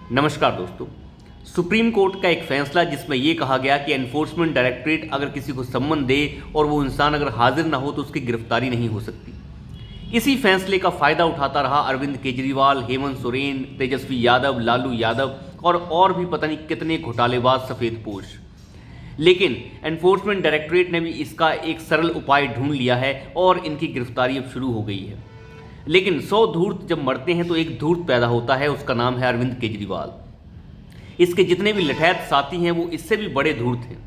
नमस्कार दोस्तों। Supreme court का एक फैसला जिसमें यह कहा गया कि एनफोर्समेंट डायरेक्टरेट अगर किसी को सम्मन दे और वो इंसान अगर हाजिर ना हो तो उसकी गिरफ्तारी नहीं हो सकती। इसी फैसले का फायदा उठाता रहा अरविंद केजरीवाल, हेमंत सोरेन, तेजस्वी यादव, लालू यादव और भी पता नहीं कितने घोटालेबाज सफेदपोश। लेकिन एनफोर्समेंट डायरेक्टरेट ने भी इसका एक सरल उपाय ढूंढ लिया है और इनकी गिरफ्तारी अब शुरू हो गई है। लेकिन 100 धूर्त जब मरते हैं तो एक धूर्त पैदा होता है, उसका नाम है अरविंद केजरीवाल। इसके जितने भी लठैत साथी हैं वो इससे भी बड़े धूर्त हैं,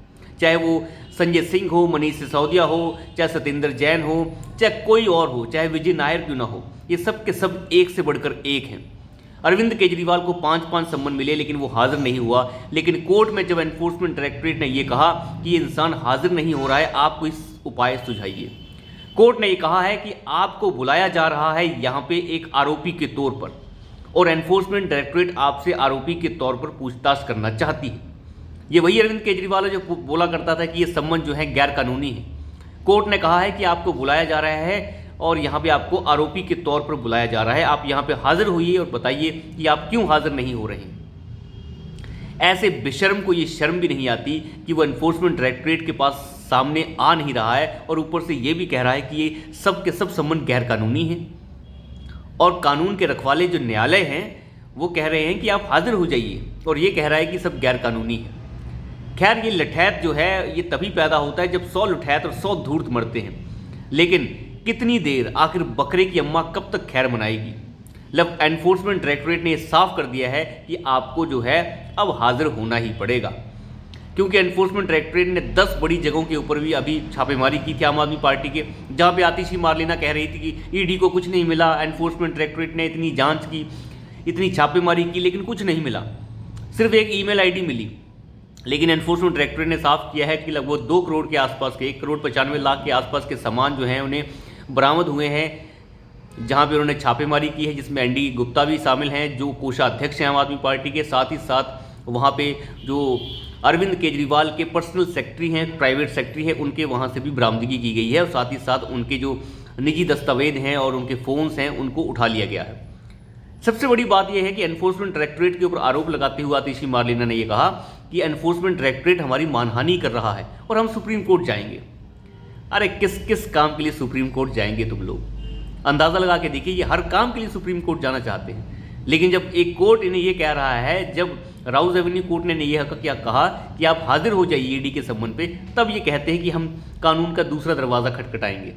चाहे वो संजय सिंह हो, मनीष सिसोदिया हो, चाहे सत्येंद्र जैन हो, चाहे कोई और हो, चाहे विजय नायर क्यों ना हो, ये सब के सब एक से बढ़कर एक हैं। अरविंद केजरीवाल को 5-5 सम्मन मिले लेकिन वो हाजिर नहीं हुआ। लेकिन कोर्ट में जब एनफोर्समेंट डायरेक्टरेट ने यह कहा कि ये इंसान हाजिर नहीं हो रहा है, आपको इस उपाय सुझाइए। कोर्ट ने यह कहा है कि आपको बुलाया जा रहा है यहाँ पे एक आरोपी के तौर पर और एनफोर्समेंट डायरेक्टरेट आपसे आरोपी के तौर पर पूछताछ करना चाहती है। ये वही अरविंद केजरीवाल है जो बोला करता था कि ये सम्मन जो है गैर कानूनी है। कोर्ट ने कहा है कि आपको बुलाया जा रहा है और यहाँ पे आपको आरोपी के तौर पर बुलाया जा रहा है, आप यहाँ पे हाजिर होइए और बताइए कि आप क्यों हाजिर नहीं हो रहे हैं। ऐसे बेशर्म को ये शर्म भी नहीं आती कि वो एनफोर्समेंट डायरेक्टरेट के पास सामने आ नहीं रहा है और ऊपर से ये भी कह रहा है कि ये सब के सब सम्मन गैर कानूनी है। और कानून के रखवाले जो न्यायालय हैं वो कह रहे हैं कि आप हाजिर हो जाइए और ये कह रहा है कि सब गैर कानूनी है। खैर, ये लठैत जो है ये तभी पैदा होता है जब 100 लठैत और 100 धूर्त मरते हैं। लेकिन कितनी देर, आखिर बकरे की अम्मा कब तक खैर मनाएगी। मतलब एनफोर्समेंट डायरेक्टरेट ने साफ कर दिया है कि आपको जो है अब हाजिर होना ही पड़ेगा, क्योंकि एनफोर्समेंट डायरेक्टरेट ने 10 बड़ी जगहों के ऊपर भी अभी छापेमारी की थी आम आदमी पार्टी के, जहां पे आतिशी मार्लेना कह रही थी कि ईडी को कुछ नहीं मिला। एनफोर्समेंट डायरेक्टरेट ने इतनी जांच की, इतनी छापेमारी की, लेकिन कुछ नहीं मिला, सिर्फ एक ईमेल आईडी मिली। लेकिन एनफोर्समेंट डायरेक्टरेट ने साफ किया है कि लगभग 2 करोड़ के आसपास के 1,95,00,000 के आसपास के सामान जो हैं उन्हें बरामद हुए हैं, जहां पे उन्होंने छापेमारी की है, जिसमें एनडी गुप्ता भी शामिल हैं जो कोषाध्यक्ष हैं आम आदमी पार्टी के। साथ ही साथ वहां पे जो अरविंद केजरीवाल के पर्सनल सेक्रेटरी हैं, प्राइवेट सेक्रेटरी है, उनके वहां से भी बरामदगी की गई है और साथ ही साथ उनके जो निजी दस्तावेज हैं और उनके फ़ोन्स हैं उनको उठा लिया गया है। सबसे बड़ी बात यह है कि एनफोर्समेंट डायरेक्टरेट के ऊपर आरोप लगाते हुए आतिशी मार्लेना ने यह कहा कि एनफोर्समेंट डायरेक्टरेट हमारी मानहानि कर रहा है और हम सुप्रीम कोर्ट जाएंगे। अरे किस किस काम के लिए सुप्रीम कोर्ट जाएंगे तुम लोग? अंदाज़ा लगा के देखिए, ये हर काम के लिए सुप्रीम कोर्ट जाना चाहते हैं। लेकिन जब एक कोर्ट इन्हें ये कह रहा है, जब राउज एवेन्यू कोर्ट ने यह क्या कहा कि आप हाजिर हो जाइए ईडी के सम्मन पे, तब ये कहते हैं कि हम कानून का दूसरा दरवाज़ा खटखटाएंगे।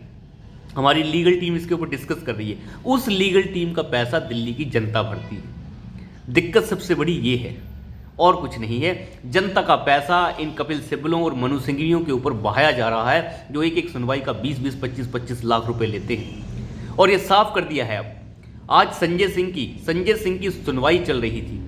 हमारी लीगल टीम इसके ऊपर डिस्कस कर रही है। उस लीगल टीम का पैसा दिल्ली की जनता भरती है। दिक्कत सबसे बड़ी ये है और कुछ नहीं है। जनता का पैसा इन कपिल सिब्बलों और मनु सिंघवियों के ऊपर बहाया जा रहा है जो एक एक सुनवाई का 20-20, 25-25 लाख रुपए लेते हैं। और ये साफ कर दिया है। अब आज संजय सिंह की सुनवाई चल रही थी।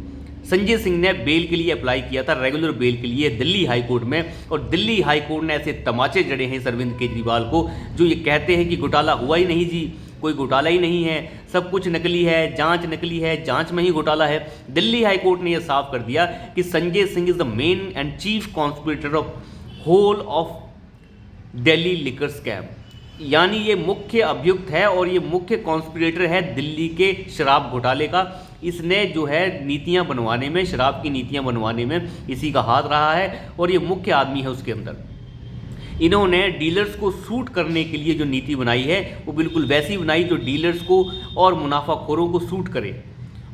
संजय सिंह ने बेल के लिए अप्लाई किया था, रेगुलर बेल के लिए दिल्ली हाई कोर्ट में, और दिल्ली हाई कोर्ट ने ऐसे तमाचे जड़े हैं अरविंद केजरीवाल को जो ये कहते हैं कि घोटाला हुआ ही नहीं जी, कोई घोटाला ही नहीं है, सब कुछ नकली है, जांच नकली है, जांच में ही घोटाला है। दिल्ली हाई कोर्ट ने यह साफ कर दिया कि Sanjay Singh is the main and chief conspirator of whole of Delhi liquor scam, यानी ये मुख्य अभियुक्त है और ये मुख्य कॉन्स्पिरेटर है दिल्ली के शराब घोटाले का। इसने जो है नीतियां बनवाने में, शराब की नीतियां बनवाने में इसी का हाथ रहा है और ये मुख्य आदमी है उसके अंदर। इन्होंने डीलर्स को सूट करने के लिए जो नीति बनाई है वो बिल्कुल वैसी बनाई जो डीलर्स को और मुनाफाखोरों को सूट करे,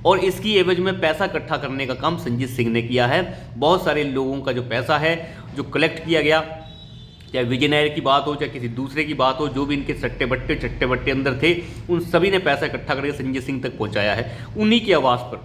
और इसकी एवज में पैसा इकट्ठा करने का काम संजय सिंह ने किया है। बहुत सारे लोगों का जो पैसा है जो कलेक्ट किया गया, चाहे विजय नायर की बात हो, चाहे किसी दूसरे की बात हो, जो भी इनके चट्टे बट्टे अंदर थे, उन सभी ने पैसा इकट्ठा करके संजय सिंह तक पहुंचाया है उन्हीं की आवाज़ पर।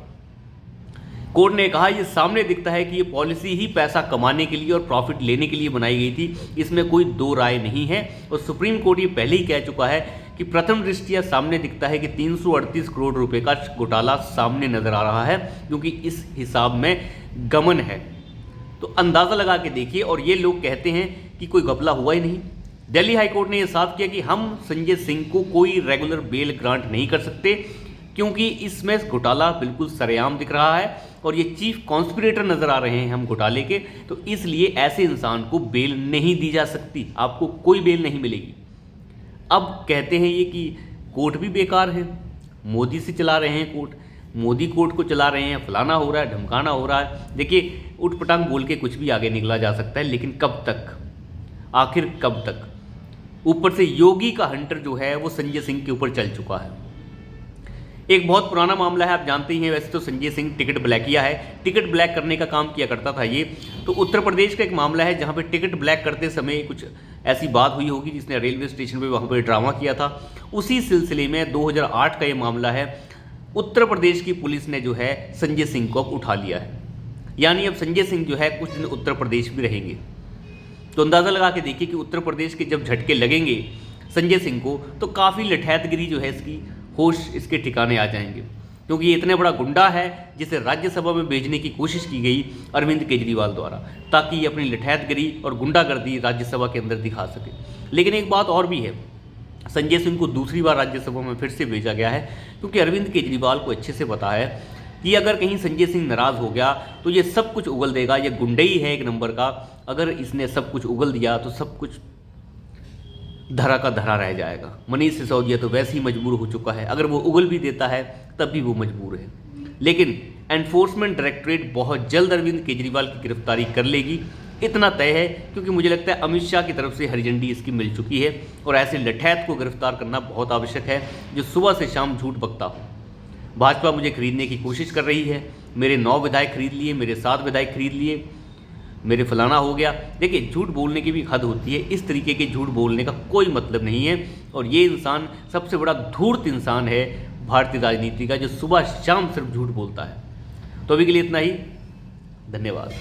कोर्ट ने कहा ये सामने दिखता है कि ये पॉलिसी ही पैसा कमाने के लिए और प्रॉफिट लेने के लिए बनाई गई थी, इसमें कोई दो राय नहीं है। और सुप्रीम कोर्ट ये पहले ही कह चुका है कि प्रथम दृष्टिया सामने दिखता है कि 338 करोड़ रुपए का घोटाला सामने नजर आ रहा है, क्योंकि इस हिसाब में गमन है। तो अंदाज़ा लगा के देखिए। और ये लोग कहते हैं कि कोई घपला हुआ ही नहीं। दिल्ली हाई कोर्ट ने यह साफ किया कि हम संजय सिंह को कोई रेगुलर बेल ग्रांट नहीं कर सकते, क्योंकि इसमें घोटाला बिल्कुल सरेआम दिख रहा है और ये चीफ कॉन्स्पिरेटर नजर आ रहे हैं हम घोटाले के, तो इसलिए ऐसे इंसान को बेल नहीं दी जा सकती, आपको कोई बेल नहीं मिलेगी। अब कहते हैं ये कि कोर्ट भी बेकार है, मोदी से चला रहे हैं कोर्ट। मोदी कोर्ट को चला रहे हैं, फलाना हो रहा है, ढमकाना हो रहा है। देखिए, उठपटांग बोल के कुछ भी आगे निकला जा सकता है, लेकिन कब तक, आखिर कब तक। ऊपर से योगी का हंटर जो है वो संजय सिंह के ऊपर चल चुका है। एक बहुत पुराना मामला है, आप जानते ही हैं। वैसे तो संजय सिंह टिकट ब्लैक किया है, टिकट ब्लैक करने का काम किया करता था ये। तो उत्तर प्रदेश का एक मामला है जहाँ पे टिकट ब्लैक करते समय कुछ ऐसी बात हुई होगी जिसने रेलवे स्टेशन पे वहाँ पे ड्रामा किया था। उसी सिलसिले में 2008 का ये मामला है। उत्तर प्रदेश की पुलिस ने जो है संजय सिंह को अब उठा लिया है, यानी अब संजय सिंह जो है कुछ दिन उत्तर प्रदेश में रहेंगे। तो अंदाज़ा लगा के देखिए कि उत्तर प्रदेश के जब झटके लगेंगे संजय सिंह को, तो काफ़ी लठैतगिरी जो है इसकी, होश इसके ठिकाने आ जाएंगे, क्योंकि ये इतने बड़ा गुंडा है जिसे राज्यसभा में भेजने की कोशिश की गई अरविंद केजरीवाल द्वारा, ताकि ये अपनी लठैतगिरी और गुंडागर्दी राज्यसभा के अंदर दिखा सके। लेकिन एक बात और भी है, संजय सिंह को दूसरी बार राज्यसभा में फिर से भेजा गया है, क्योंकि अरविंद केजरीवाल को अच्छे से पता है कि अगर कहीं संजय सिंह नाराज़ हो गया तो ये सब कुछ उगल देगा। ये गुंडई है एक नंबर का, अगर इसने सब कुछ उगल दिया तो सब कुछ धरा का धरा रह जाएगा। मनीष सिसोदिया तो वैसे ही मजबूर हो चुका है, अगर वो उगल भी देता है तब भी वो मजबूर है। लेकिन एनफोर्समेंट डायरेक्टरेट बहुत जल्द अरविंद केजरीवाल की गिरफ्तारी कर लेगी, इतना तय है, क्योंकि मुझे लगता है अमित शाह की तरफ से हरी झंडी इसकी मिल चुकी है। और ऐसे लठैत को गिरफ्तार करना बहुत आवश्यक है जो सुबह से शाम झूठ बकता हो। भाजपा मुझे खरीदने की कोशिश कर रही है, मेरे 9 विधायक खरीद लिए, मेरे 7 विधायक खरीद लिए, मेरे फलाना हो गया। देखिए, झूठ बोलने की भी हद होती है, इस तरीके के झूठ बोलने का कोई मतलब नहीं है। और ये इंसान सबसे बड़ा धूर्त इंसान है भारतीय राजनीति का, जो सुबह शाम सिर्फ झूठ बोलता है। तो अभी के लिए इतना ही, धन्यवाद।